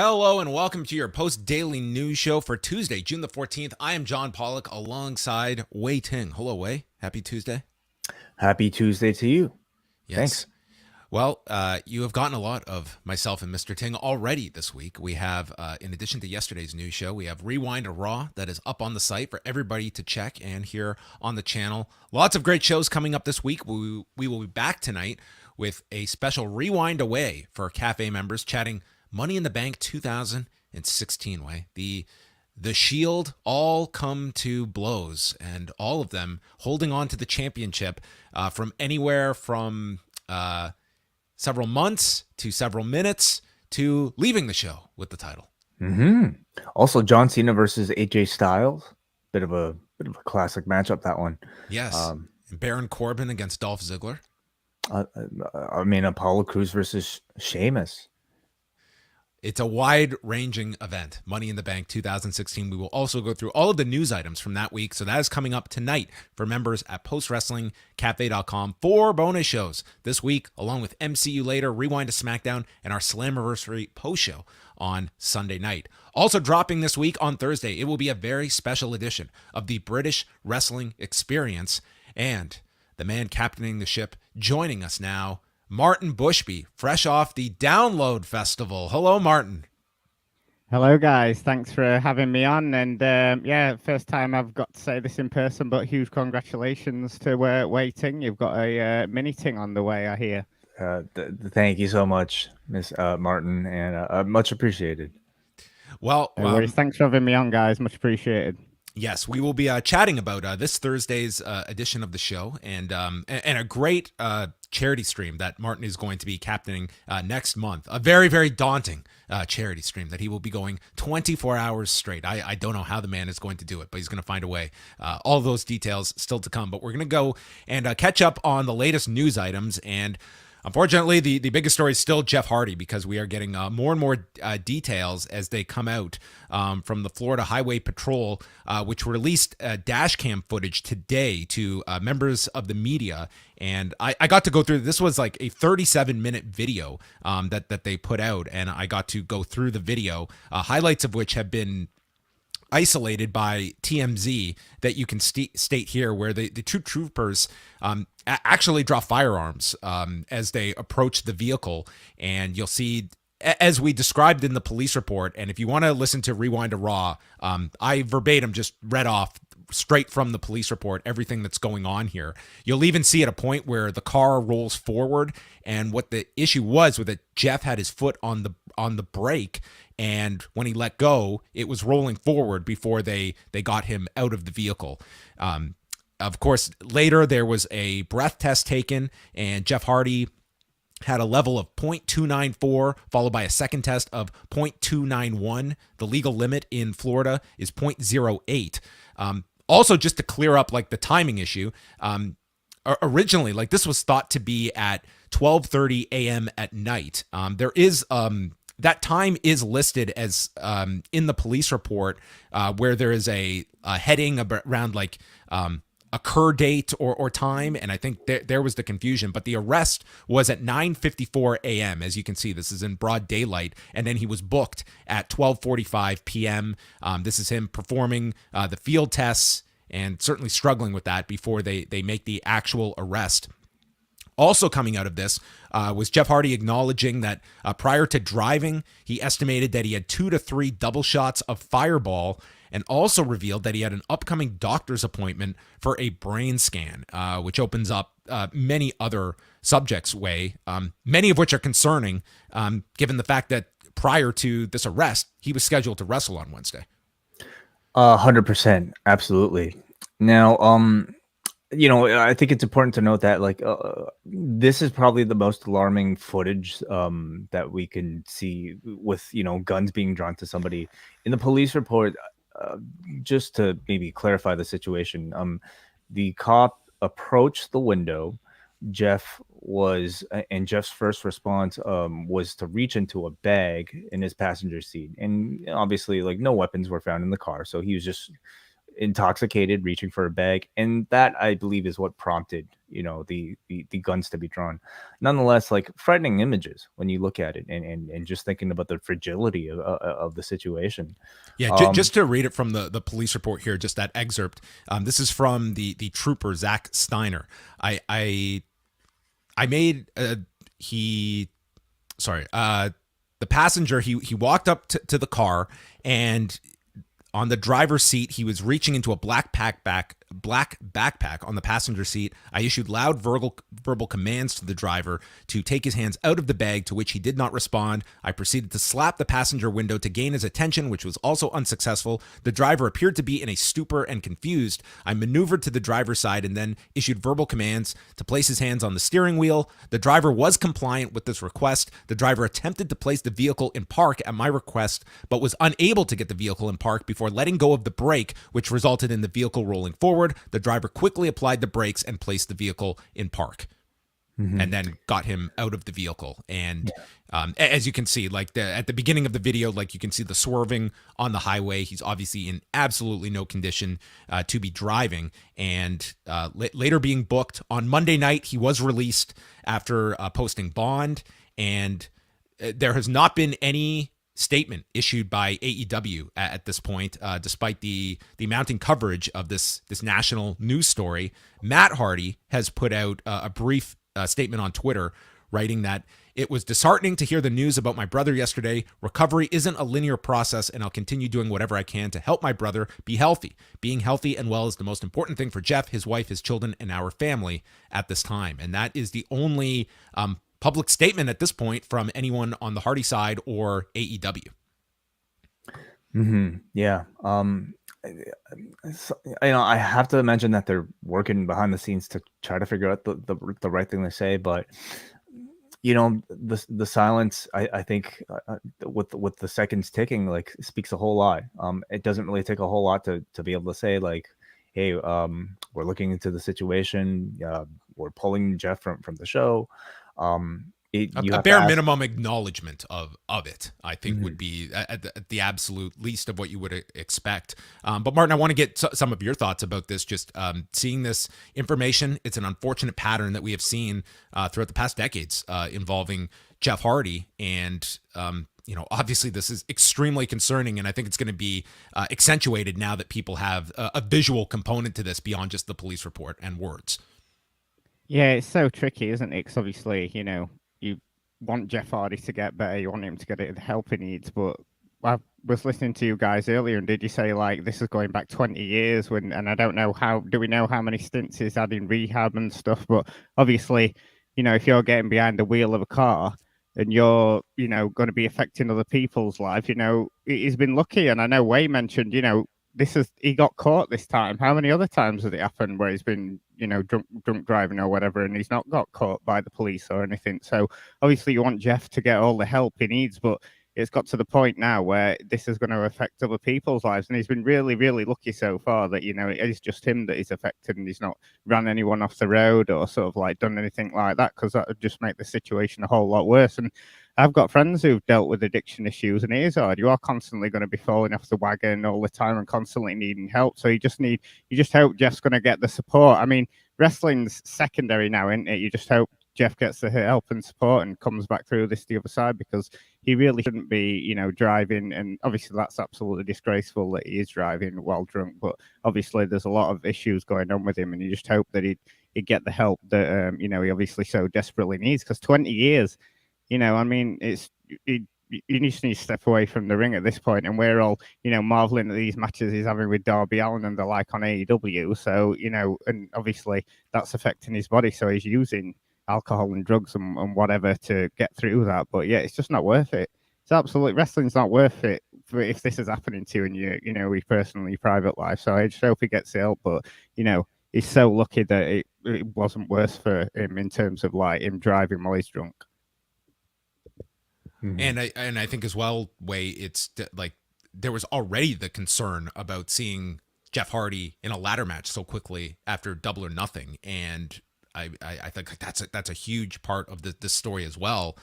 Hello and welcome to your post-daily news show for Tuesday, June the 14th. I am John Pollock alongside Wai Ting. Hello, Wai. Happy Tuesday. Happy Tuesday to you. Yes. Thanks. Well, you have gotten a lot of myself and Mr. Ting already this week. We have, in addition to yesterday's news show, we have Rewind to Raw that is up on the site for everybody to check and hear on the channel. Lots of great shows coming up this week. We will be back tonight with a special Rewind Away for Cafe members chatting Money in the Bank 2016 way. The Shield all come to blows, and all of them holding on to the championship from anywhere from several months to several minutes to leaving the show with the title. Also, John Cena versus AJ Styles. Bit of a classic matchup, that one. Yes. And Baron Corbin against Dolph Ziggler. Apollo Crews versus Sheamus. It's a wide-ranging event, Money in the Bank 2016. We will also go through all of the news items from that week. So that is coming up tonight for members at postwrestlingcafe.com. 4 bonus shows this week, along with MCU Later, Rewind to SmackDown, and our Slammiversary post-show on Sunday night. Also dropping this week on Thursday, it will be a very special edition of the British Wrestling Experience. And the man captaining the ship joining us now, Martin Bushby, fresh off the Download Festival. Hello, Martin. Hello, guys. Thanks for having me on. And first time I've got to say this in person, but huge congratulations to Wai Ting. You've got a mini ting on the way, I hear. Thank you so much, Miss Martin, and much appreciated. Well, thanks for having me on, guys. Much appreciated. Yes, we will be chatting about this Thursday's edition of the show and a great charity stream that Martin is going to be captaining next month. A very, very daunting charity stream that he will be going 24 hours straight. I don't know how the man is going to do it, but he's going to find a way. All those details still to come. But we're going to go and catch up on the latest news items. And unfortunately, the biggest story is still Jeff Hardy, because we are getting more and more details as they come out from the Florida Highway Patrol, which released dash cam footage today to members of the media. And I got to go through, this was like a 37-minute video that they put out, and I got to go through the video, highlights of which have been isolated by TMZ that you can state here, where the two troopers actually draw firearms as they approach the vehicle. And you'll see, as we described in the police report, and if you want to listen to Rewind to Raw, I verbatim just read off straight from the police report everything that's going on here. You'll even see at a point where the car rolls forward, and what the issue was that Jeff had his foot on the brake, and when he let go, it was rolling forward before they got him out of the vehicle. Of course, later there was a breath test taken, and Jeff Hardy had a level of 0.294, followed by a second test of 0.291. The legal limit in Florida is 0.08. Also, just to clear up like the timing issue, originally, like, this was thought to be at 12:30 a.m. at night. There is that time is listed as in the police report, where there is a heading around like occur date or time, and I think there was the confusion. But the arrest was at 9:54 a.m. As you can see, this is in broad daylight, and then he was booked at 12:45 p.m. This is him performing the field tests and certainly struggling with that before they make the actual arrest. Also coming out of this was Jeff Hardy acknowledging that prior to driving, he estimated that he had 2 to 3 double shots of Fireball, and also revealed that he had an upcoming doctor's appointment for a brain scan, which opens up many other subjects, many of which are concerning, given the fact that prior to this arrest, he was scheduled to wrestle on Wednesday. 100%. Absolutely. Now, I think it's important to note that this is probably the most alarming footage that we can see with, guns being drawn to somebody. In the police report, just to maybe clarify the situation, the cop approached the window. Jeff's first response was to reach into a bag in his passenger seat, and obviously, like, no weapons were found in the car, so he was just intoxicated, reaching for a bag, and that I believe is what prompted the guns to be drawn. Nonetheless, like frightening images when you look at it, and just thinking about the fragility of the situation. Yeah, just to read it from the police report here, just that excerpt. This is from the trooper Zach Steiner. I made the passenger, he walked up to the car, and on the driver's seat, he was reaching into a black backpack on the passenger seat. I issued loud verbal commands to the driver to take his hands out of the bag, to which he did not respond. I proceeded to slap the passenger window to gain his attention, which was also unsuccessful. The driver appeared to be in a stupor and confused. I maneuvered to the driver's side and then issued verbal commands to place his hands on the steering wheel. The driver was compliant with this request. The driver attempted to place the vehicle in park at my request, but was unable to get the vehicle in park before letting go of the brake, which resulted in the vehicle rolling forward. The driver quickly applied the brakes and placed the vehicle in park, and then got him out of the vehicle. And as you can see, like at the beginning of the video, like you can see the swerving on the highway. He's obviously in absolutely no condition to be driving. And later being booked on Monday night, he was released after posting bond. And there has not been any statement issued by AEW at this point, despite the mounting coverage of this national news story. Matt Hardy has put out a brief statement on Twitter, writing that it was disheartening to hear the news about my brother yesterday. Recovery isn't a linear process, and I'll continue doing whatever I can to help my brother be healthy. Being healthy and well is the most important thing for Jeff, his wife, his children, and our family at this time. And that is the only public statement at this point from anyone on the Hardy side or AEW. Yeah. I have to imagine that they're working behind the scenes to try to figure out the right thing to say, but the silence, I think with the seconds ticking, like, speaks a whole lot. It doesn't really take a whole lot to be able to say, like, hey, we're looking into the situation. We're pulling Jeff from the show. A bare minimum acknowledgement of it, I think, would be at the absolute least of what you would expect. But Martin, I want to get some of your thoughts about this. Just seeing this information, it's an unfortunate pattern that we have seen throughout the past decades involving Jeff Hardy. And, obviously this is extremely concerning. And I think it's going to be accentuated now that people have a visual component to this beyond just the police report and words. Yeah, it's so tricky, isn't it? Because obviously, you want Jeff Hardy to get better, you want him to get the help he needs, but I was listening to you guys earlier, and did you say, like, this is going back 20 years and I don't know do we know how many stints he's had in rehab and stuff, but obviously, if you're getting behind the wheel of a car and you're, going to be affecting other people's life, he's been lucky. And I know Wai mentioned, he got caught this time. How many other times has it happened where he's been, drunk driving or whatever, and he's not got caught by the police or anything? So obviously you want Jeff to get all the help he needs, but it's got to the point now where this is going to affect other people's lives. And he's been really, really lucky so far that, it's just him that is affected, and he's not ran anyone off the road or sort of like done anything like that, because that would just make the situation a whole lot worse. And I've got friends who've dealt with addiction issues, and it is hard. You are constantly going to be falling off the wagon all the time and constantly needing help. So you just hope Jeff's going to get the support. I mean, wrestling's secondary now, isn't it? You just hope Jeff gets the help and support and comes back through this the other side, because he really shouldn't be, driving. And obviously that's absolutely disgraceful that he is driving while drunk. But obviously there's a lot of issues going on with him, and you just hope that he'd get the help that, he obviously so desperately needs. Because 20 years, it's you just need to step away from the ring at this point, and we're all, marveling at these matches he's having with Darby Allin and the like on AEW. So, and obviously that's affecting his body, so he's using alcohol and drugs and whatever to get through that. But yeah, it's just not worth it. It's absolutely, wrestling's not worth it if this is happening to you in your personally private life. So I just hope he gets help. But he's so lucky that it wasn't worse for him in terms of like him driving while he's drunk. And I think as well, Wai, it's like there was already the concern about seeing Jeff Hardy in a ladder match so quickly after Double or Nothing. And I think that's a huge part of this story as well.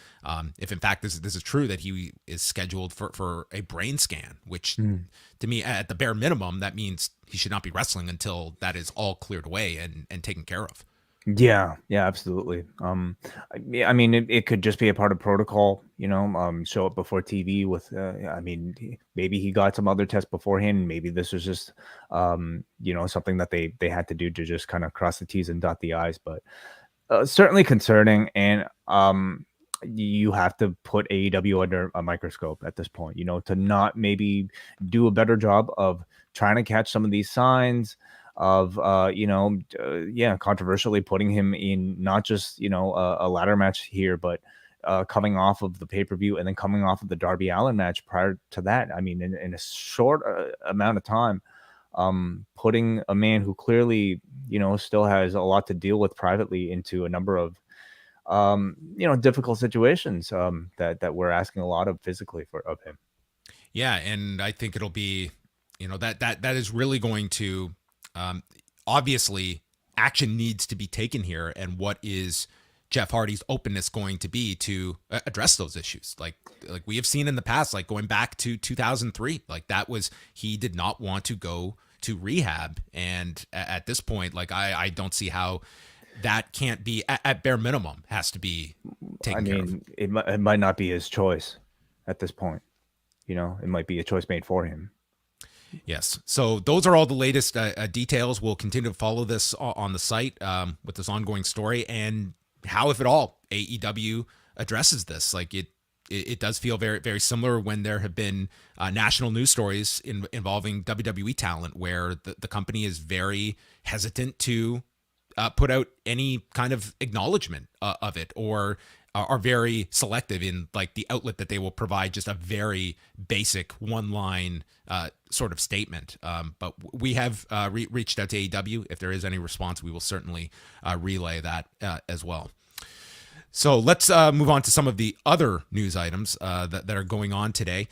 If in fact this is true, that he is scheduled for a brain scan, which to me, at the bare minimum, that means he should not be wrestling until that is all cleared away and taken care of. Yeah, absolutely. I mean, it could just be a part of protocol, show up before TV with, I mean, maybe he got some other tests beforehand. Maybe this was just, something that they had to do to just kind of cross the T's and dot the I's, but certainly concerning. And you have to put AEW under a microscope at this point, to not maybe do a better job of trying to catch some of these signs of controversially putting him in not just a ladder match here, but coming off of the pay-per-view and then coming off of the Darby Allin match prior to that. I mean, in a short amount of time, putting a man who clearly still has a lot to deal with privately into a number of difficult situations that we're asking a lot of physically of him. Yeah, and I think it'll be that is really going to obviously action needs to be taken here. And what is Jeff Hardy's openness going to be to address those issues? Like we have seen in the past, like going back to 2003, like that was, he did not want to go to rehab. And at this point, like I don't see how that can't be, at bare minimum, has to be taken care of. It might not be his choice at this point. It might be a choice made for him. Yes. So those are all the latest details. We'll continue to follow this on the site with this ongoing story, and how, if at all, AEW addresses this. Like it does feel very, very similar when there have been national news stories involving WWE talent, where the company is very hesitant to put out any kind of acknowledgement of it, or are very selective in like the outlet that they will provide just a very basic one-line sort of statement. But we have reached out to AEW. If there is any response, we will certainly relay that as well. So let's move on to some of the other news items that are going on today.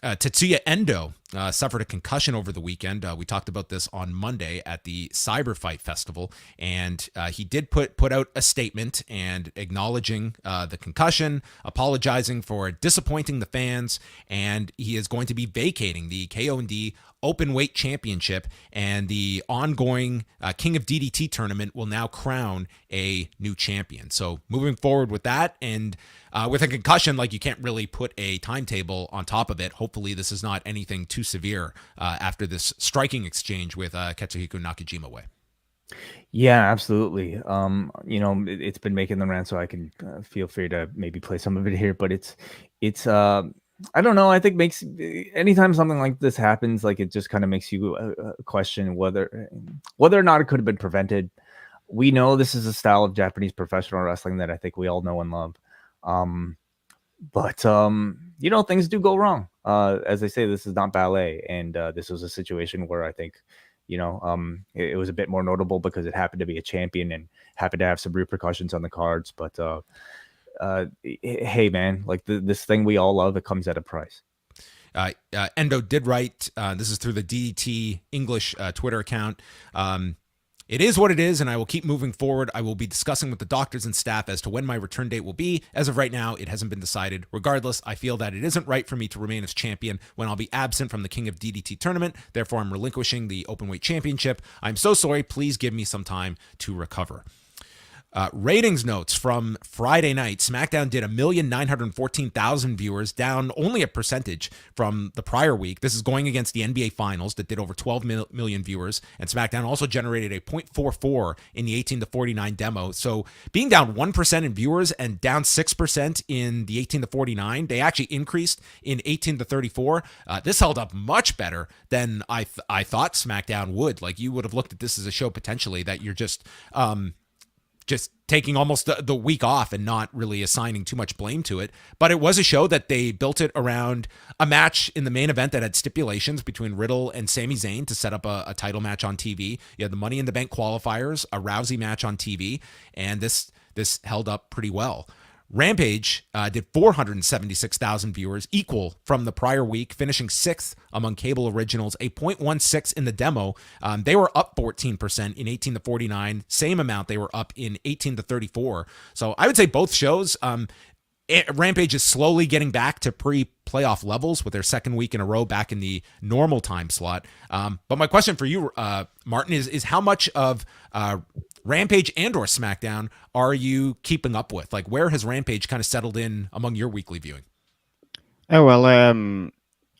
Tetsuya Endo suffered a concussion over the weekend. We talked about this on Monday at the Cyber Fight Festival, and he did put out a statement and acknowledging the concussion, apologizing for disappointing the fans, and he is going to be vacating the KO-D Openweight Championship, and the ongoing King of DDT tournament will now crown a new champion. So moving forward with that, and with a concussion, like, you can't really put a timetable on top of it. Hopefully this is not anything too severe after this striking exchange with Katsuhiko Nakajima. Yeah, absolutely. It's been making the round, so I can feel free to maybe play some of it here, but it's I don't know. I think anytime something like this happens, like, it just kind of makes you question whether or not it could have been prevented. We know this is a style of Japanese professional wrestling that I think we all know and love. But things do go wrong. As they say, this is not ballet. And this was a situation where I think, it was a bit more notable because it happened to be a champion and happened to have some repercussions on the cards. But hey, man, like, this thing we all love, it comes at a price. Endo did write, this is through the DDT English Twitter account. It is what it is, and I will keep moving forward. I will be discussing with the doctors and staff as to when my return date will be. As of right now, it hasn't been decided. Regardless, I feel that it isn't right for me to remain as champion when I'll be absent from the King of DDT tournament. Therefore, I'm relinquishing the Openweight Championship. I'm so sorry. Please give me some time to recover. Ratings notes from Friday night. SmackDown did 1,914,000 viewers, down only a percentage from the prior week. This is going against the NBA Finals that did over 12 million viewers, and SmackDown also generated a 0.44 in the 18 to 49 demo. So being down 1% in viewers and down 6% in the 18 to 49, they actually increased in 18 to 34. This held up much better than I thought SmackDown would. Like, you would have looked at this as a show potentially that you're just taking almost the week off and not really assigning too much blame to it. But it was a show that they built it around a match in the main event that had stipulations between Riddle and Sami Zayn to set up a title match on TV. You had the Money in the Bank qualifiers, a Rousey match on TV, and this held up pretty well. Rampage did 476,000 viewers, equal from the prior week, finishing 6th among cable originals, a .16 in the demo. They were up 14% in 18 to 49. Same amount they were up in 18 to 34. So I would say both shows, Rampage is slowly getting back to pre-playoff levels with their second week in a row back in the normal time slot. But my question for you, Martin, is how much of Rampage and or SmackDown are you keeping up with? Like, where has Rampage kind of settled in among your weekly viewing? Oh, well,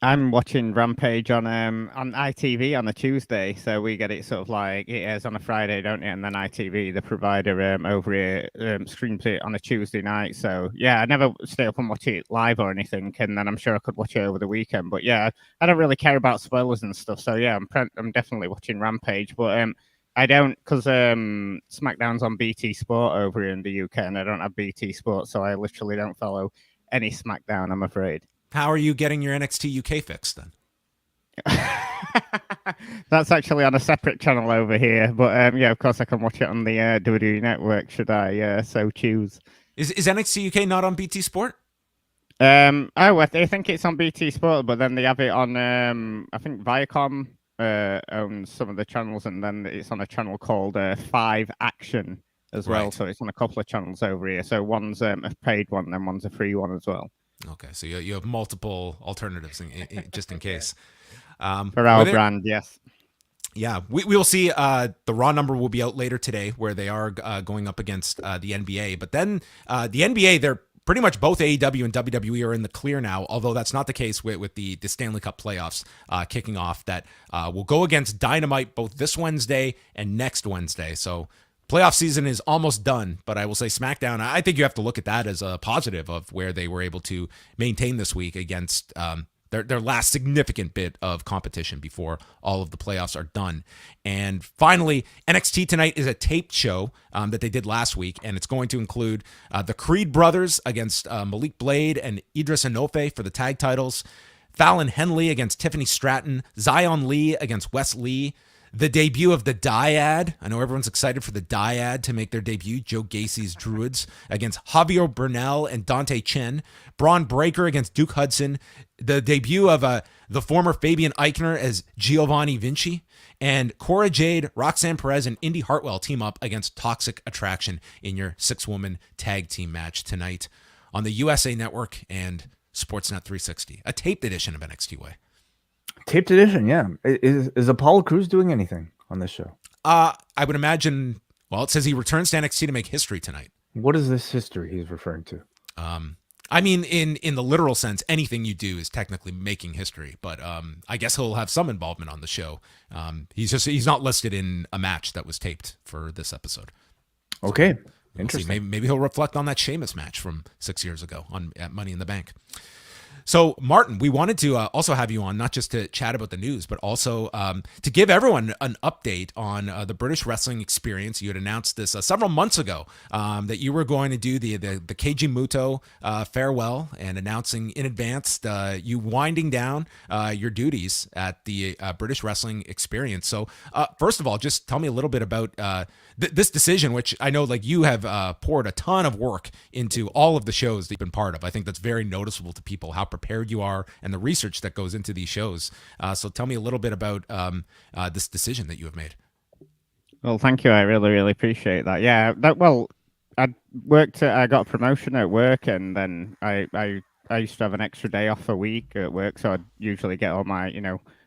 I'm watching Rampage on ITV on a Tuesday, so we get it sort of like it airs on a Friday, don't it? And then ITV, the provider over here, streams it on a Tuesday night. So yeah, I never stay up and watch it live or anything, and then I'm sure I could watch it over the weekend. But yeah, I don't really care about spoilers and stuff. So yeah, I'm definitely watching Rampage, but I don't, because SmackDown's on BT Sport over here in the UK, and I don't have BT Sport, so I literally don't follow any SmackDown, I'm afraid. How are you getting your NXT UK fix then? That's actually on a separate channel over here, but yeah, of course I can watch it on the WWE Network, should I so choose. Is NXT UK not on BT Sport? I think it's on BT Sport, but then they have it on, I think Viacom owns some of the channels, and then it's on a channel called 5 Action as well. Right. So it's on a couple of channels over here. So one's a paid one, and one's a free one as well. Okay, so you have multiple alternatives just in case. For our brand, yes. Yeah, we will see. The Raw number will be out later today, where they are going up against the NBA. But then the NBA, they're pretty much both AEW and WWE are in the clear now, although that's not the case with the Stanley Cup playoffs kicking off. That will go against Dynamite both this Wednesday and next Wednesday. So playoff season is almost done, but I will say SmackDown, I think you have to look at that as a positive of where they were able to maintain this week against their last significant bit of competition before all of the playoffs are done. And finally, NXT tonight is a taped show that they did last week, and it's going to include the Creed brothers against Malik Blade and Idris Enofe for the tag titles, Fallon Henley against Tiffany Stratton, Zion Lee against Wes Lee, the debut of the Dyad. I know everyone's excited for the Dyad to make their debut. Joe Gacy's Druids against Javier Bernal and Dante Chen. Braun Breaker against Duke Hudson. The debut of the former Fabian Eichner as Giovanni Vinci. And Cora Jade, Roxanne Perez, and Indy Hartwell team up against Toxic Attraction in your 6-woman tag team match tonight on the USA Network and Sportsnet 360. A taped edition of NXT Way. Taped edition, yeah. Is Apollo Crews doing anything on this show? I would imagine. Well, it says he returns to NXT to make history tonight. What is this history he's referring to? I mean, in the literal sense, anything you do is technically making history. But I guess he'll have some involvement on the show. He's not listed in a match that was taped for this episode. Okay, so interesting. Maybe he'll reflect on that Sheamus match from 6 years ago at Money in the Bank. So, Martin, we wanted to also have you on, not just to chat about the news, but also to give everyone an update on the British wrestling experience. You had announced this several months ago that you were going to do the Keiji Muto farewell, and announcing in advance you winding down your duties at the British wrestling experience. So, first of all, just tell me a little bit about this decision, which I know like you have poured a ton of work into all of the shows that you've been part of. I think that's very noticeable to people, how prepared you are and the research that goes into these shows. So tell me a little bit about this decision that you have made. Well, thank you. I really, really appreciate that. Yeah, I got a promotion at work, and then I used to have an extra day off a week at work. So I'd usually get all my,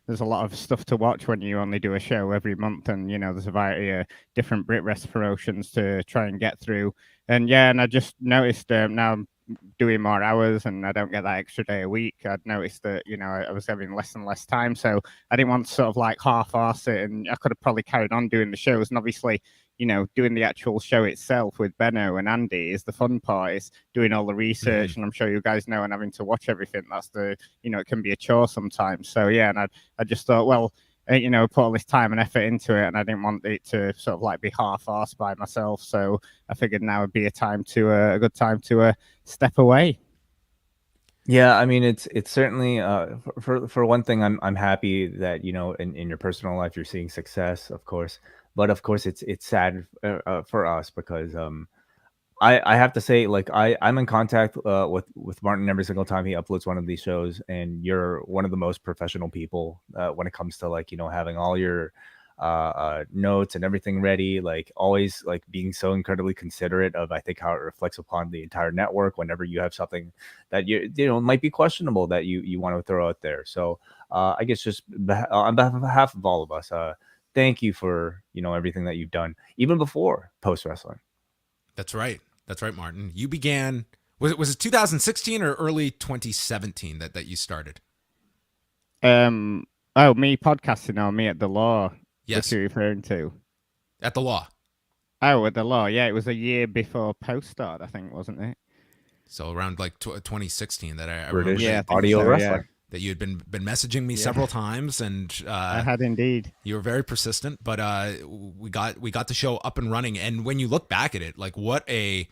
there's a lot of stuff to watch when you only do a show every month, and there's a variety of different Brit Rest promotions to try and get through. And I just noticed now I'm doing more hours and I don't get that extra day a week. I'd noticed that I was having less and less time, so I didn't want to sort of like half-arse it, and I could have probably carried on doing the shows. And obviously, doing the actual show itself with Benno and Andy is the fun part. Is doing all the research, and I'm sure you guys know, and having to watch everything. That's it can be a chore sometimes. So yeah, and I just thought, well, put all this time and effort into it, and I didn't want it to sort of like be half-arsed by myself. So I figured now would be a good time to step away. Yeah, I mean, it's certainly for one thing, I'm happy that in your personal life you're seeing success, of course. But of course, it's sad for us because I have to say, like, I'm in contact with Martin every single time he uploads one of these shows, and you're one of the most professional people when it comes to, like, having all your notes and everything ready, like always, like being so incredibly considerate of, I think, how it reflects upon the entire network whenever you have something that might be questionable that you want to throw out there. So I guess just on behalf of all of us, thank you for everything that you've done even before post wrestling. That's right. That's right, Martin. You began, was it 2016 or early 2017 that you started? Oh, me podcasting or me at the law? Yes. Which you're referring to? At the law. Oh, at the law. Yeah, it was a year before post started, I think, wasn't it? So around like 2016 that I British remember audio wrestling. that you had been messaging me several times, and I had indeed. You were very persistent, but we got the show up and running. And when you look back at it, like what an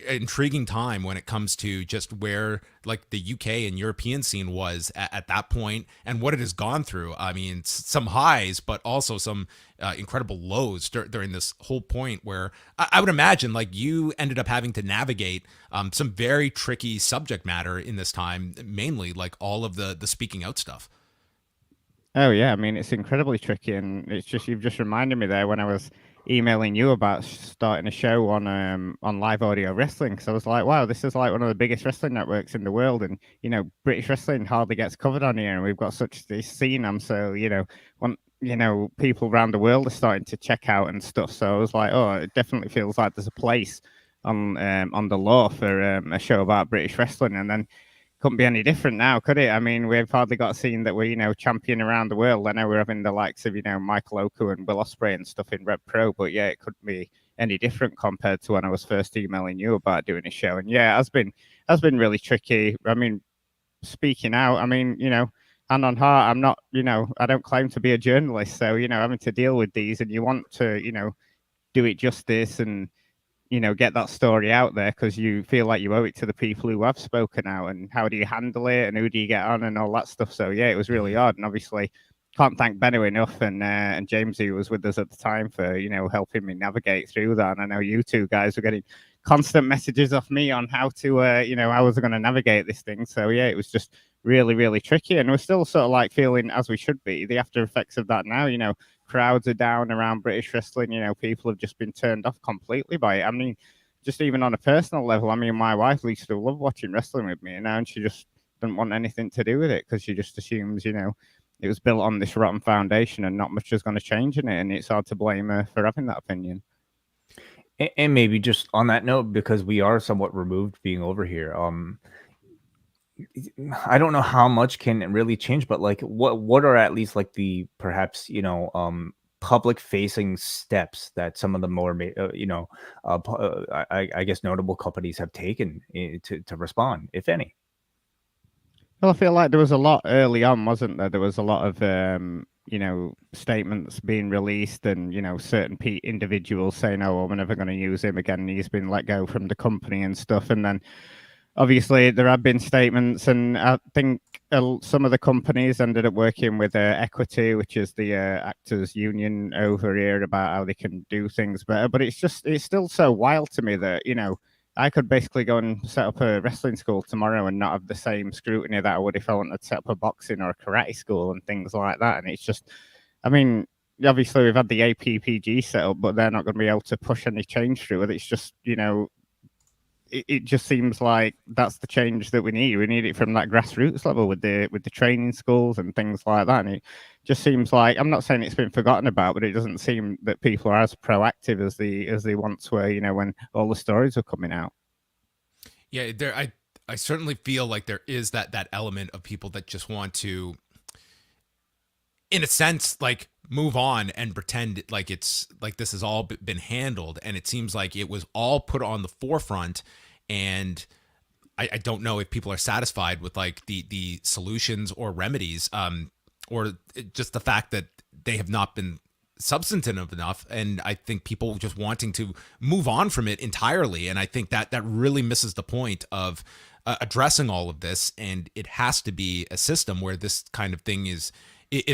intriguing time when it comes to just where like the UK and European scene was at that point, and what it has gone through. I mean, some highs, but also some incredible lows during this whole point where I would imagine like you ended up having to navigate some very tricky subject matter in this time, mainly like all of the speaking out stuff. Oh yeah, I mean it's incredibly tricky, and it's just you've just reminded me there when I was emailing you about starting a show on live audio wrestling, because I was like, wow, this is like one of the biggest wrestling networks in the world, and British wrestling hardly gets covered on here, and we've got such this scene. So when people around the world are starting to check out and stuff. So I was like, oh, it definitely feels like there's a place on the law for a show about British wrestling, and then. Couldn't be any different now, could it? I mean, we've hardly got a scene that we're, champion around the world. I know we're having the likes of, Michael Oku and Will Ospreay and stuff in Red Pro, but yeah, it couldn't be any different compared to when I was first emailing you about doing a show. And yeah, it has been really tricky. I mean, speaking out, I mean, hand on heart, I'm not, I don't claim to be a journalist. So, having to deal with these and you want to, do it justice and, get that story out there because you feel like you owe it to the people who have spoken out, and how do you handle it and who do you get on and all that stuff. So yeah, it was really hard, and obviously can't thank Benno enough and James, who was with us at the time, for helping me navigate through that. And I know you two guys were getting constant messages off me on how to how I was going to navigate this thing. So yeah, it was just really, really tricky, and we're still sort of like feeling, as we should be, the after effects of that now. Crowds are down around British wrestling. People have just been turned off completely by it. I mean, just even on a personal level, I mean, my wife used to love watching wrestling with me, and she just doesn't want anything to do with it because she just assumes, it was built on this rotten foundation and not much is going to change in it. And it's hard to blame her for having that opinion. And maybe just on that note, because we are somewhat removed being over here, I don't know how much can really change, but like what are at least like the perhaps public facing steps that some of the more I guess notable companies have taken to respond, if any? Well, I feel like there was a lot early on, wasn't there? There was a lot of statements being released, and certain individuals saying, "Oh, well, we're never going to use him again. He's been let go from the company and stuff." And then obviously, there have been statements, and I think some of the companies ended up working with Equity, which is the actors union over here, about how they can do things better. But it's still so wild to me that, I could basically go and set up a wrestling school tomorrow and not have the same scrutiny that I would if I wanted to set up a boxing or a karate school and things like that. And it's just, I mean, obviously we've had the APPG set up, but they're not going to be able to push any change through it. It's just, it just seems like that's the change that we need. We need it from that grassroots level with the training schools and things like that. And it just seems like, I'm not saying it's been forgotten about, but it doesn't seem that people are as proactive as they once were, when all the stories are coming out. Yeah, I certainly feel like there is that element of people that just want to, in a sense, like move on and pretend like it's like this has all been handled, and it seems like it was all put on the forefront, and I don't know if people are satisfied with like the solutions or remedies, or just the fact that they have not been substantive enough. And I think people just wanting to move on from it entirely, and I think that really misses the point of addressing all of this. And it has to be a system where this kind of thing is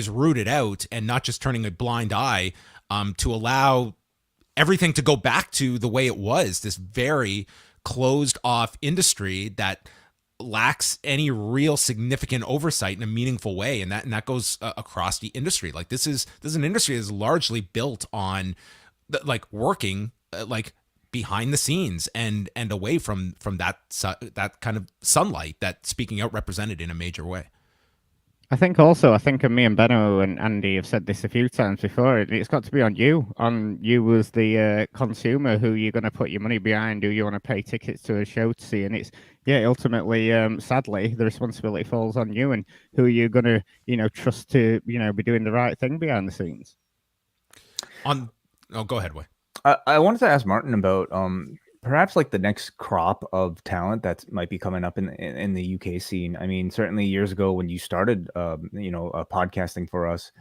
rooted out, and not just turning a blind eye to allow everything to go back to the way it was, this very closed off industry that lacks any real significant oversight in a meaningful way, and that goes across the industry. Like this is an industry that is largely built on like working like behind the scenes and away from that kind of sunlight that Speaking Out represented in a major way. I think me and Benno and Andy have said this a few times before. It's got to be on you as the consumer, who you're going to put your money behind, who you want to pay tickets to a show to see. And it's, ultimately, sadly, the responsibility falls on you and who you're going to, trust to, be doing the right thing behind the scenes. Go ahead, Wai. I wanted to ask Martin about perhaps like the next crop of talent that might be coming up in the UK scene. I mean, certainly years ago when you started, podcasting for us,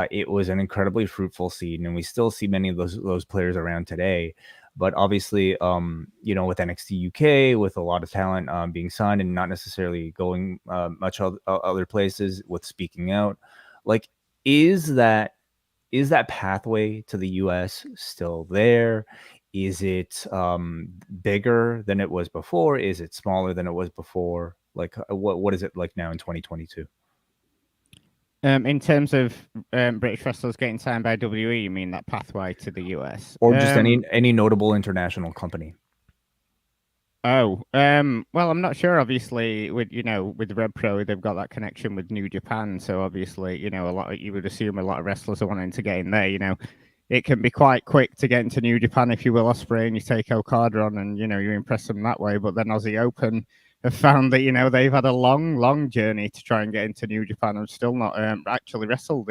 it was an incredibly fruitful scene, and we still see many of those players around today. But obviously, with NXT UK, with a lot of talent being signed and not necessarily going much other places, with Speaking Out, like is that pathway to the US still there? Is it bigger than it was before? Is it smaller than it was before? Like, what is it like now in 2022? In terms of British wrestlers getting signed by WWE, you mean that pathway to the US? Or just any notable international company? Well, I'm not sure. Obviously, with Red Pro, they've got that connection with New Japan. So obviously, you would assume a lot of wrestlers are wanting to get in there. It can be quite quick to get into New Japan, if you will, Ospreay, and you take Okada on, and you impress them that way. But then Aussie Open have found that they've had a long journey to try and get into New Japan, and still not actually wrestled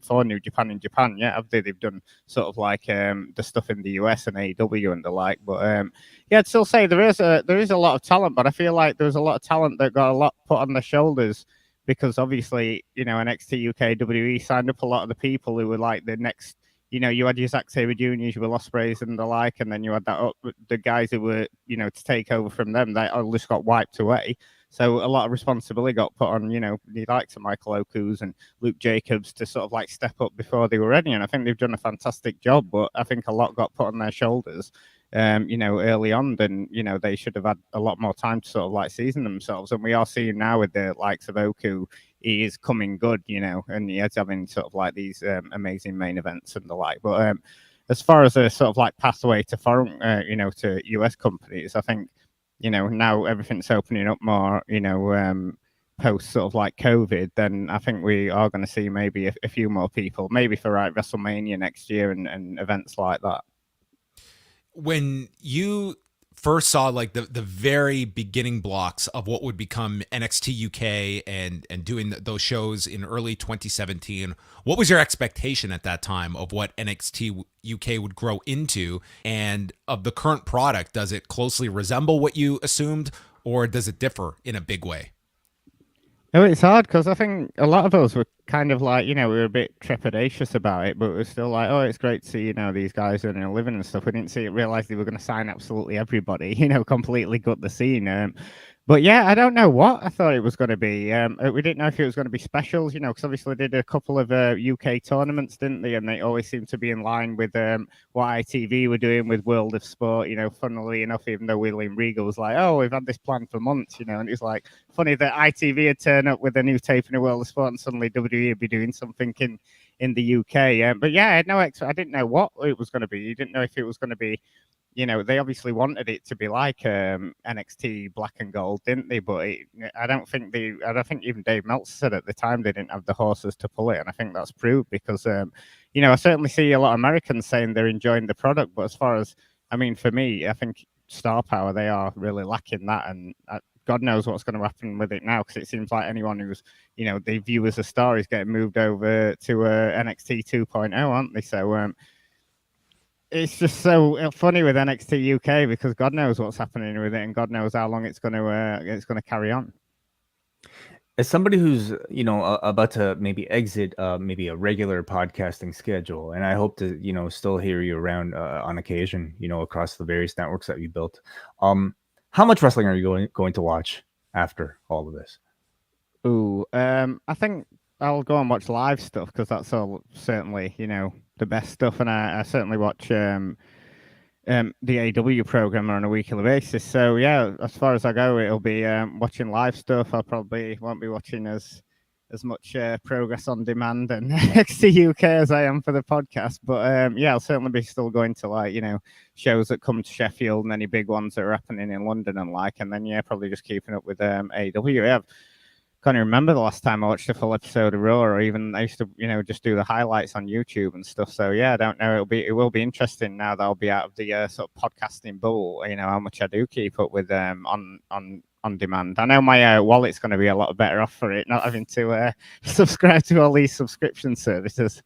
for New Japan in Japan yet, have they? They've done sort of like the stuff in the US and AEW and the like. But I'd still say there is a lot of talent, but I feel like there's a lot of talent that got a lot put on their shoulders, because obviously NXT UK WWE signed up a lot of the people who were like the next. You had your Zack Sabre Juniors, your Will Ospreays and the like, and then you had the guys who were, to take over from them. They all just got wiped away. So a lot of responsibility got put on, the likes of Michael Okus and Luke Jacobs to sort of like step up before they were ready. And I think they've done a fantastic job, but I think a lot got put on their shoulders, early on. Than, they should have had a lot more time to sort of like season themselves. And we are seeing now with the likes of Oku, he is coming good, and he is having sort of like these amazing main events and the like. But as far as a sort of like pathway to foreign, to US companies, I think, now everything's opening up more, post sort of like COVID, then I think we are going to see maybe a few more people, maybe for WrestleMania next year and events like that. When you first saw like the very beginning blocks of what would become NXT UK and doing those shows in early 2017, what was your expectation at that time of what NXT UK would grow into, and of the current product? Does it closely resemble what you assumed, or does it differ in a big way? Oh, it's hard because I think a lot of us were kind of like, we were a bit trepidatious about it, but we're still like, oh, it's great to see, these guys earning a living and stuff. We didn't realize they were going to sign absolutely everybody, completely gut the scene. But yeah, I don't know what I thought it was going to be. We didn't know if it was going to be specials, because obviously they did a couple of UK tournaments, didn't they? And they always seemed to be in line with what ITV were doing with World of Sport. Funnily enough, even though William Regal was like, oh, we've had this plan for months, and it's like funny that ITV had turned up with a new tape in a World of Sport, and suddenly WWE would be doing something in the UK. But yeah, I didn't know what it was going to be. You didn't know if it was going to be. They obviously wanted it to be like NXT Black and Gold, didn't they? But I don't think even Dave Meltzer said at the time they didn't have the horses to pull it, and I think that's proved because I certainly see a lot of Americans saying they're enjoying the product, but as far as for me, I think star power, they are really lacking that, and God knows what's going to happen with it now, because it seems like anyone who's they view as a star is getting moved over to NXT 2.0, aren't they? So. It's just so funny with NXT UK because God knows what's happening with it, and God knows how long it's going to carry on. As somebody who's about to maybe exit maybe a regular podcasting schedule, and I hope to still hear you around on occasion, across the various networks that you built. How much wrestling are you going to watch after all of this? I think I'll go and watch live stuff because that's all certainly best stuff, and I certainly watch the AEW program on a weekly basis. So yeah, as far as I go, it'll be watching live stuff. I probably won't be watching as much Progress on Demand and NXT UK as I am for the podcast. But yeah, I'll certainly be still going to, like, you know, shows that come to Sheffield and any big ones that are happening in London and like, and then yeah, probably just keeping up with AEW. Yeah, can't even remember the last time I watched a full episode of Raw, or even I used to, you know, just do the highlights on YouTube and stuff. So yeah, I don't know. It will be interesting now that I'll be out of the sort of podcasting bubble. You know, how much I do keep up with on demand. I know my wallet's going to be a lot better off for it, not having to subscribe to all these subscription services.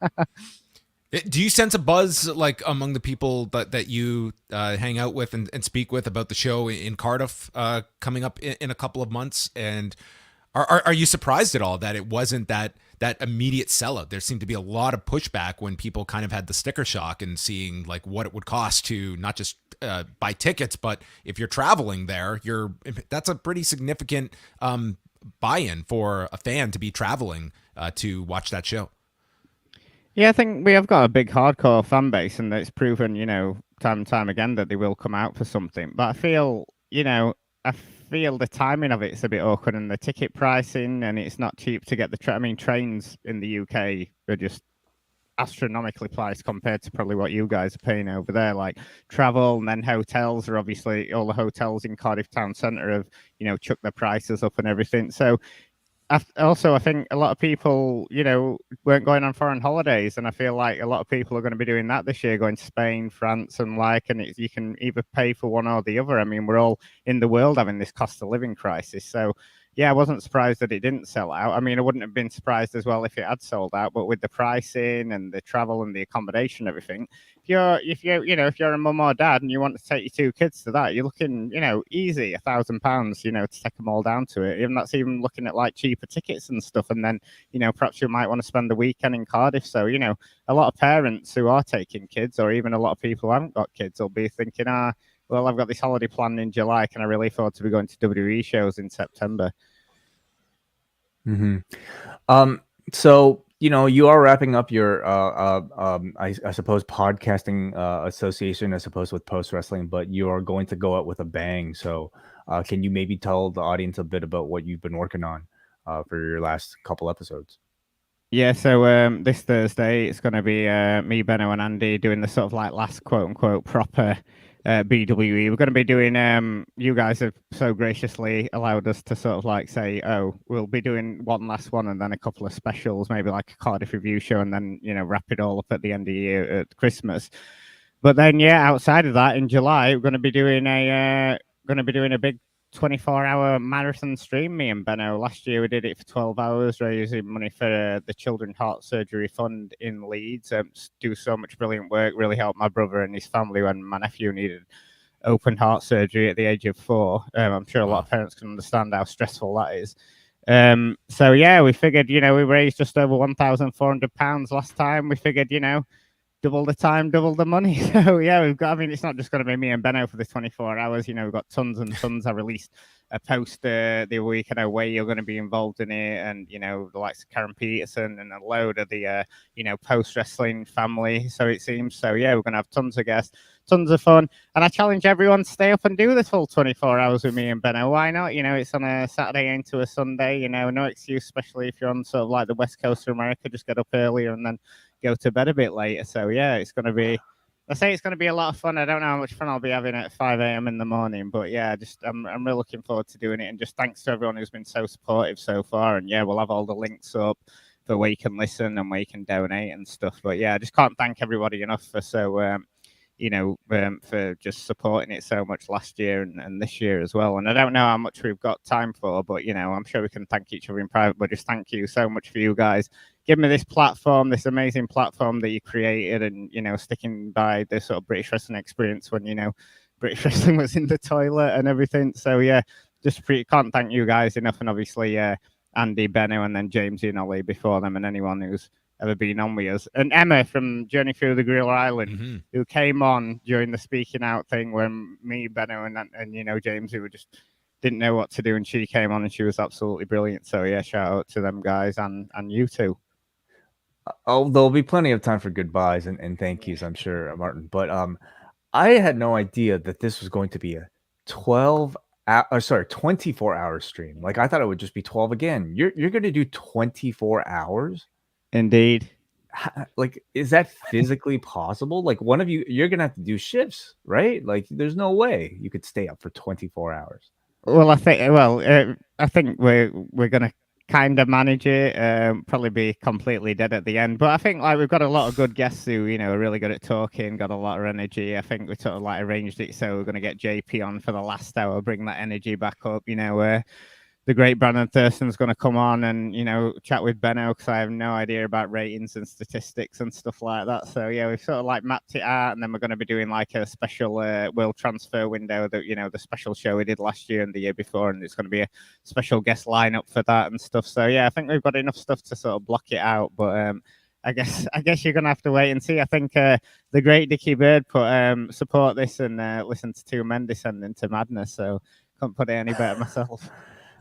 Do you sense a buzz, like, among the people that you hang out with and speak with about the show in Cardiff coming up in a couple of months? And are you surprised at all that it wasn't that immediate sellout? There seemed to be a lot of pushback when people kind of had the sticker shock and seeing like what it would cost to not just buy tickets, but if you're traveling there, that's a pretty significant buy-in for a fan to be traveling to watch that show. Yeah, I think we have got a big hardcore fan base, and it's proven, you know, time and time again that they will come out for something. But I feel, you know, the timing of it's a bit awkward, and the ticket pricing, and it's not cheap to get the trains in the UK are just astronomically priced compared to probably what you guys are paying over there. Like travel, and then hotels are obviously, all the hotels in Cardiff town centre have, you know, chucked their prices up and everything. So also, I think a lot of people, you know, weren't going on foreign holidays, and I feel like a lot of people are going to be doing that this year, going to Spain, France, and like, and you can either pay for one or the other. I mean, we're all in the world having this cost of living crisis, so yeah, I wasn't surprised that it didn't sell out. I mean, I wouldn't have been surprised as well if it had sold out, but with the pricing and the travel and the accommodation, everything, if you're a mum or dad and you want to take your two kids to that, you're looking, you know, easy £1,000, you know, to take them all down to it. Even that's even looking at like cheaper tickets and stuff. And then, you know, perhaps you might want to spend the weekend in Cardiff. So, you know, a lot of parents who are taking kids, or even a lot of people who haven't got kids, will be thinking, well, I've got this holiday planned in July. Can I really afford to be going to WWE shows in September? Mm-hmm. So, you know, you are wrapping up your, I suppose, podcasting association, I suppose, with Post Wrestling, but you are going to go out with a bang. So can you maybe tell the audience a bit about what you've been working on for your last couple episodes? Yeah, so this Thursday, it's going to be me, Benno, and Andy doing the sort of like last quote-unquote proper BWE. We're going to be doing, you guys have so graciously allowed us to sort of like say, oh, we'll be doing one last one and then a couple of specials, maybe like a Cardiff review show, and then, you know, wrap it all up at the end of the year at Christmas. But then, yeah, outside of that, in July, we're going to be doing a big 24-hour marathon stream, me and Benno. Last year we did it for 12 hours, raising money for the Children's Heart Surgery Fund in Leeds. Do so much brilliant work, really helped my brother and his family when my nephew needed open heart surgery at the age of 4. I'm sure a lot of parents can understand how stressful that is. So yeah, we figured, you know, we raised just over £1,400 last time. We figured, you know, double the time, double the money. So yeah, I mean, it's not just going to be me and Benno for the 24 hours. You know, we've got tons and tons. I released a post the week, I know where you're going to be involved in it, and, you know, the likes of Karen Peterson and a load of the you know, Post Wrestling family, so it seems. So yeah, we're going to have tons of guests, tons of fun, and I challenge everyone to stay up and do the full 24 hours with me and Benno. Why not? You know, it's on a Saturday into a Sunday, you know, no excuse, especially if you're on sort of like the west coast of America. Just get up earlier and then go to bed a bit later. So yeah, it's going to be, I say it's going to be a lot of fun. I don't know how much fun I'll be having at 5 a.m. in the morning, but yeah, I'm really looking forward to doing it. And just thanks to everyone who's been so supportive so far. And yeah, we'll have all the links up for where you can listen and where you can donate and stuff. But yeah, I just can't thank everybody enough for for just supporting it so much last year and this year as well. And I don't know how much we've got time for, but, you know, I'm sure we can thank each other in private. But just thank you so much for you guys. Give me this platform, this amazing platform that you created, and, you know, sticking by the sort of British wrestling experience when, you know, British wrestling was in the toilet and everything. So yeah, just can't thank you guys enough. And obviously, Andy, Benno, and then Jamesy and Ollie before them, and anyone who's ever been on with us. And Emma from Journey Through the Grill Island, who came on during the speaking out thing when me, Benno, and you know, James, who just didn't know what to do, and she came on and she was absolutely brilliant. So yeah, shout out to them guys and you two. there'll be plenty of time for goodbyes and thank yous, I'm sure, Martin. But I had no idea that this was going to be a 24-hour stream. Like I thought it would just be 12 again. You're going to do 24 hours? Indeed. Like, is that physically possible? Like one of you're going to have to do shifts, right? Like there's no way you could stay up for 24 hours. Well, I think we're gonna kind of manage it. Probably be completely dead at the end, but I think like we've got a lot of good guests who are really good at talking, got a lot of energy. I think we sort of like arranged it so we're gonna get JP on for the last hour, bring that energy back up. The great Brandon Thurston's going to come on and, chat with Benno because I have no idea about ratings and statistics and stuff like that. So, yeah, we've sort of like mapped it out, and then we're going to be doing like a special world transfer window that, the special show we did last year and the year before, and it's going to be a special guest lineup for that and stuff. So, yeah, I think we've got enough stuff to sort of block it out, but I guess you're going to have to wait and see. I think the great Dickie Bird put support this and listen to two men descend into madness, so couldn't put it any better myself.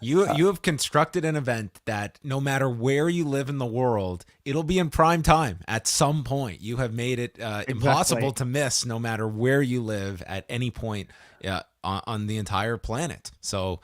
You have constructed an event that no matter where you live in the world, it'll be in prime time at some point. You have made it impossible to miss no matter where you live at any point on the entire planet. So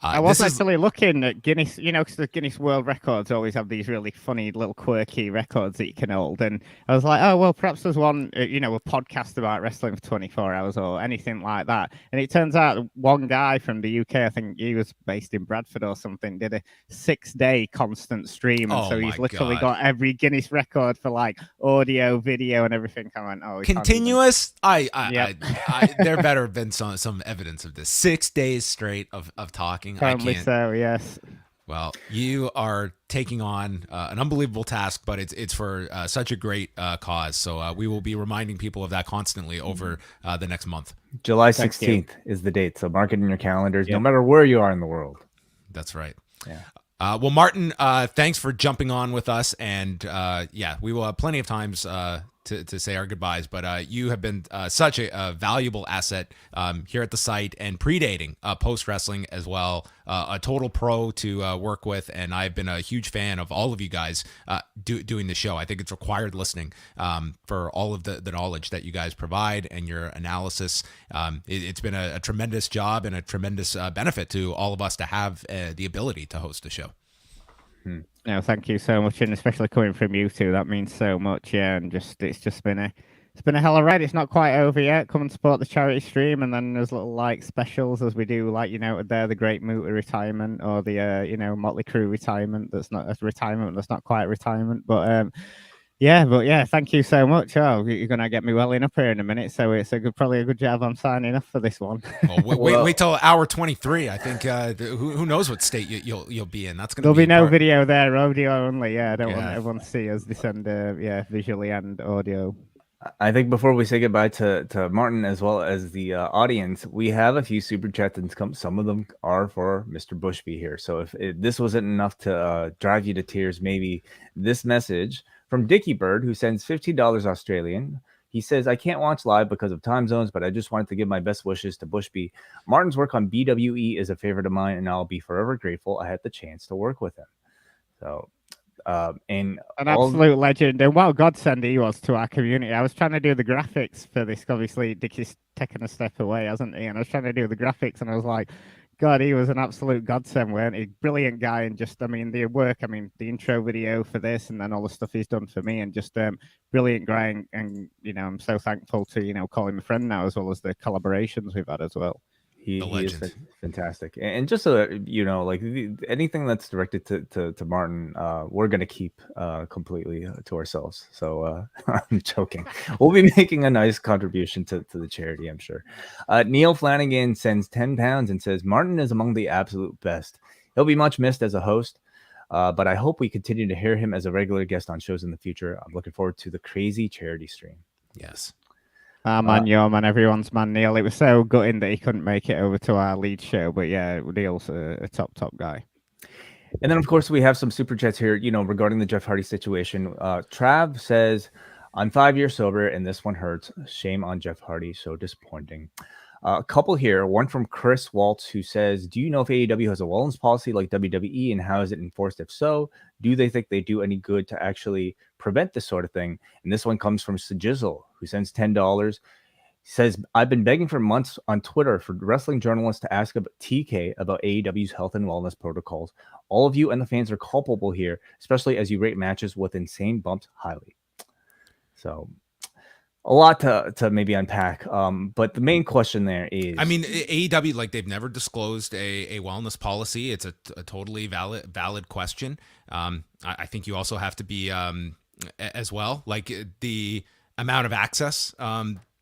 I was actually looking at Guinness, because the Guinness World Records always have these really funny little quirky records that you can hold. And I was like, oh, well, perhaps there's one, a podcast about wrestling for 24 hours or anything like that. And it turns out one guy from the UK, I think he was based in Bradford or something, did a 6-day constant stream. And so he's literally got every Guinness record for like audio, video, and everything. I went, oh, continuous. There better have been some evidence of this. 6 days straight of talking. Apparently so, yes. Well, you are taking on an unbelievable task, but it's for such a great cause. So we will be reminding people of that constantly over the next month. July 16th is the date. So mark it in your calendars, no matter where you are in the world. That's right. Yeah. Well, Martin, thanks for jumping on with us. And we will have plenty of times to say our goodbyes, but you have been such a valuable asset here at the site and predating post wrestling as well. A total pro to work with, and I've been a huge fan of all of you guys doing the show. I think it's required listening for all of the knowledge that you guys provide and your analysis. It's been a tremendous job and a tremendous benefit to all of us to have the ability to host the show. No, thank you so much, and especially coming from you two, that means so much. Yeah, and it's just been a hell of a ride. It's not quite over yet. Come and support the charity stream, and then there's little like specials as we do, like the Great Muta retirement or the Motley Crue retirement. That's not a retirement. That's not quite retirement, but thank you so much. Oh, you're gonna get me welling up here in a minute, so it's probably a good job I'm signing off for this one. Wait till hour 23. I think who knows what state you'll be in. That's gonna there'll be no video there, audio only. Yeah, I don't want everyone to see us descend visually and audio. I think before we say goodbye to Martin as well as the audience, we have a few super chats and some of them are for Mr. Bushby here. So if this wasn't enough to drive you to tears, maybe this message from Dickie Bird, who sends $15 Australian. He says, I can't watch live because of time zones, but I just wanted to give my best wishes to Bushby. Martin's work on BWE is a favorite of mine, and I'll be forever grateful I had the chance to work with him. So, an absolute legend. And what a godsend he was to our community. I was trying to do the graphics for this. Obviously, Dickie's taken a step away, hasn't he? And I was trying to do the graphics, and I was like, God, he was an absolute godsend, weren't he? Brilliant guy, and just, the work, the intro video for this, and then all the stuff he's done for me, and just brilliant guy, and I'm so thankful to call him a friend now, as well as the collaborations we've had as well. He is fantastic, and just so like anything that's directed to Martin, we're gonna keep completely to ourselves. So I'm joking. We'll be making a nice contribution to the charity, I'm sure. Neil Flanagan sends £10 and says Martin is among the absolute best. He'll be much missed as a host, but I hope we continue to hear him as a regular guest on shows in the future. I'm looking forward to the crazy charity stream. Yes. Man, your man, everyone's man, Neil. It was so gutting that he couldn't make it over to our lead show, but yeah, Neil's a top guy. And then, of course, we have some super chats here, regarding the Jeff Hardy situation. Trav says, I'm 5 years sober, and this one hurts. Shame on Jeff Hardy. So disappointing. A couple here. One from Chris Waltz, who says, "Do you know if AEW has a wellness policy like WWE, and how is it enforced? If so, do they think they do any good to actually prevent this sort of thing?" And this one comes from Sajizzle, who sends $10. Says, "I've been begging for months on Twitter for wrestling journalists to ask about TK about AEW's health and wellness protocols. All of you and the fans are culpable here, especially as you rate matches with insane bumps highly." So a lot to maybe unpack. But the main question there is, I mean, AEW, like, they've never disclosed a wellness policy. It's a totally valid question. I think you also have to be as well, like, the amount of access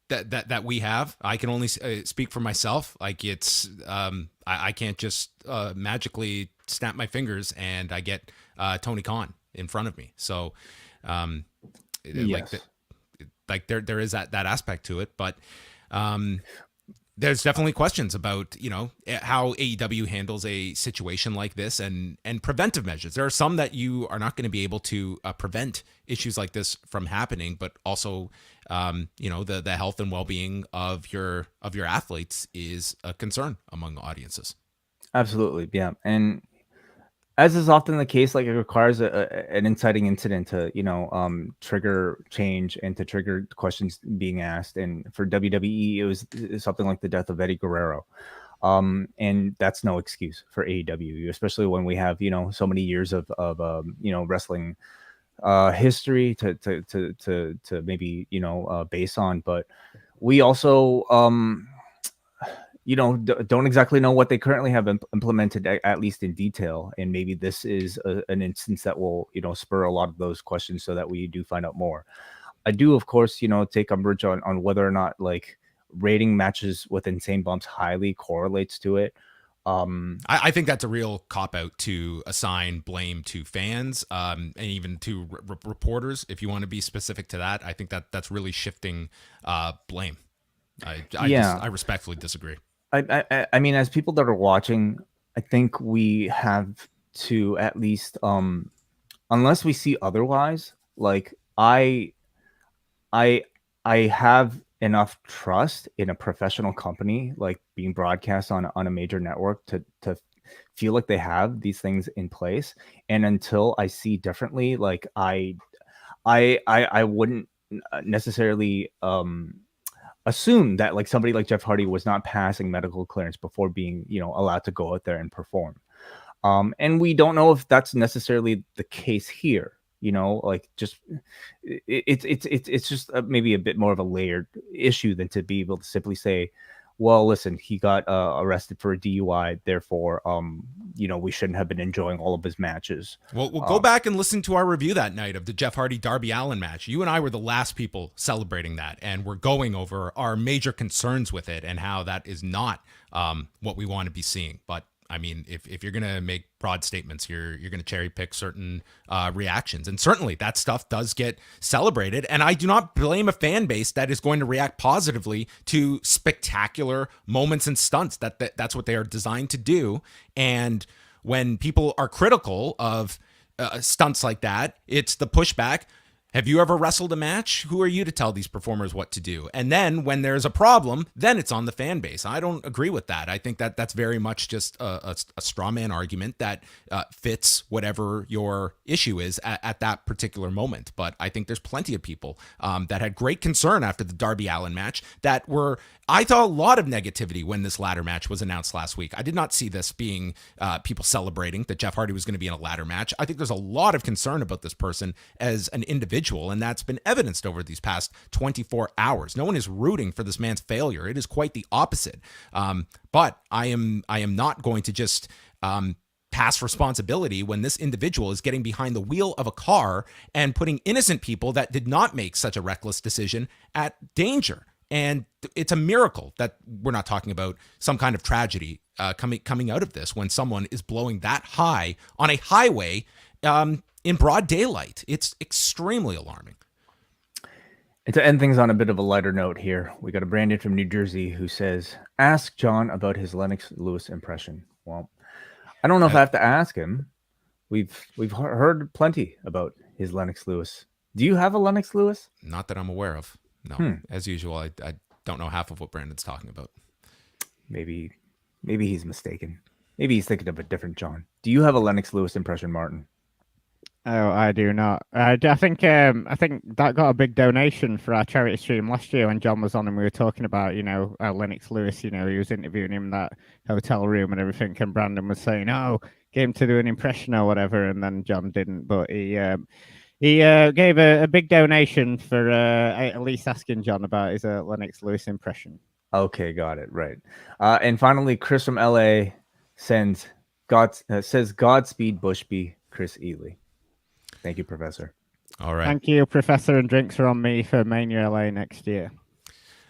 that we have. I can only speak for myself. Like, it's I can't just magically snap my fingers and I get Tony Khan in front of me. So yes. like there is that aspect to it, but there's definitely questions about, you know, how AEW handles a situation like this and preventive measures. There are some that you are not going to be able to prevent issues like this from happening, but also, you know, the health and well-being of your athletes is a concern among audiences. Absolutely, yeah. And as is often the case, like, it requires an inciting incident to, you know, trigger change and to trigger questions being asked. And for WWE, it was something like the death of Eddie Guerrero. And that's no excuse for AEW, especially when we have, you know, so many years of you know, wrestling history to maybe, you know, base on. But we also you know, don't exactly know what they currently have implemented, at least in detail. And maybe this is an instance that will, you know, spur a lot of those questions so that we do find out more. I do, of course, you know, take umbrage on whether or not, like, rating matches with insane bumps highly correlates to it. I think that's a real cop-out to assign blame to fans, and even to reporters. If you want to be specific to that, I think that's really shifting blame. I respectfully disagree. I mean, as people that are watching, I think we have to at least, unless we see otherwise, like, I have enough trust in a professional company, like, being broadcast on a major network, to feel like they have these things in place. And until I see differently, like, I wouldn't necessarily assume that, like, somebody like Jeff Hardy was not passing medical clearance before being, you know, allowed to go out there and perform. And we don't know if that's necessarily the case here. You know, like, just it's just maybe a bit more of a layered issue than to be able to simply say, well, listen, he got arrested for a DUI, therefore, you know, we shouldn't have been enjoying all of his matches. Well, we'll go back and listen to our review that night of the Jeff Hardy Darby Allin match. You and I were the last people celebrating that, and we're going over our major concerns with it and how that is not what we want to be seeing. But I mean, if you're going to make broad statements, you're going to cherry pick certain reactions. And certainly that stuff does get celebrated. And I do not blame a fan base that is going to react positively to spectacular moments and stunts. That's what they are designed to do. And when people are critical of stunts like that, it's the pushback. Have you ever wrestled a match? Who are you to tell these performers what to do? And then when there's a problem, then it's on the fan base. I don't agree with that. I think that's very much just a straw man argument that fits whatever your issue is at that particular moment. But I think there's plenty of people that had great concern after the Darby Allin match that were, I thought, a lot of negativity when this ladder match was announced last week. I did not see this being people celebrating that Jeff Hardy was going to be in a ladder match. I think there's a lot of concern about this person as an individual, and that's been evidenced over these past 24 hours. No one is rooting for this man's failure. It is quite the opposite. But I am not going to just pass responsibility when this individual is getting behind the wheel of a car and putting innocent people that did not make such a reckless decision at danger. And it's a miracle that we're not talking about some kind of tragedy coming out of this when someone is blowing that high on a highway in broad daylight. It's extremely alarming. And to end things on a bit of a lighter note here, we got a Brandon from New Jersey who says, ask John about his Lennox Lewis impression. Well, I don't know if I have to ask him. We've heard plenty about his Lennox Lewis. Do you have a Lennox Lewis? Not that I'm aware of. No, as usual, I don't know half of what Brandon's talking about. maybe he's mistaken. Maybe he's thinking of a different John. Do you have a Lennox Lewis impression, Martin? Oh, I do not. I think that got a big donation for our charity stream last year when John was on and we were talking about, Lennox Lewis, he was interviewing him in that hotel room and everything, and Brandon was saying, oh, get him to do an impression or whatever, and then John didn't, but he gave a big donation for at least asking John about his Lennox Lewis impression. Okay, got it. Right. And finally, Chris from LA says Godspeed Bushby, Chris Ely. Thank you, Professor. All right. Thank you, Professor, and drinks are on me for Mania LA next year.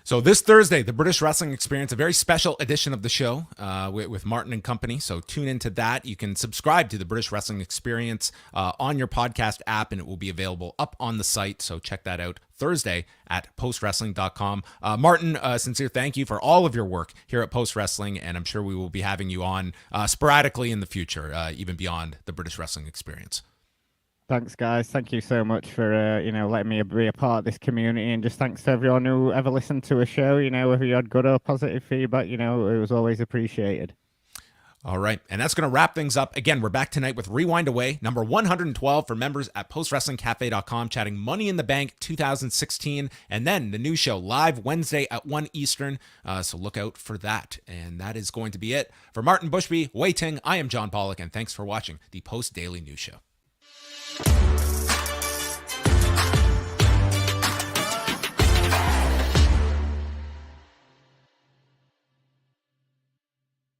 So this Thursday, the British Wrestling Experience, a very special edition of the show with Martin and company. So tune into that. You can subscribe to the British Wrestling Experience on your podcast app, and it will be available up on the site. So check that out Thursday at postwrestling.com. Martin, sincere thank you for all of your work here at Post Wrestling, and I'm sure we will be having you on sporadically in the future, even beyond the British Wrestling Experience. Thanks, guys. Thank you so much for, letting me be a part of this community. And just thanks to everyone who ever listened to a show, if you had good or positive feedback, it was always appreciated. All right. And that's going to wrap things up. Again, we're back tonight with Rewind Away, number 112 for members at postwrestlingcafe.com, chatting Money in the Bank 2016. And then the new show live Wednesday at 1 Eastern. So look out for that. And that is going to be it. For Martin Bushby, Wai Ting, I am John Pollock, and thanks for watching the Post Daily News Show.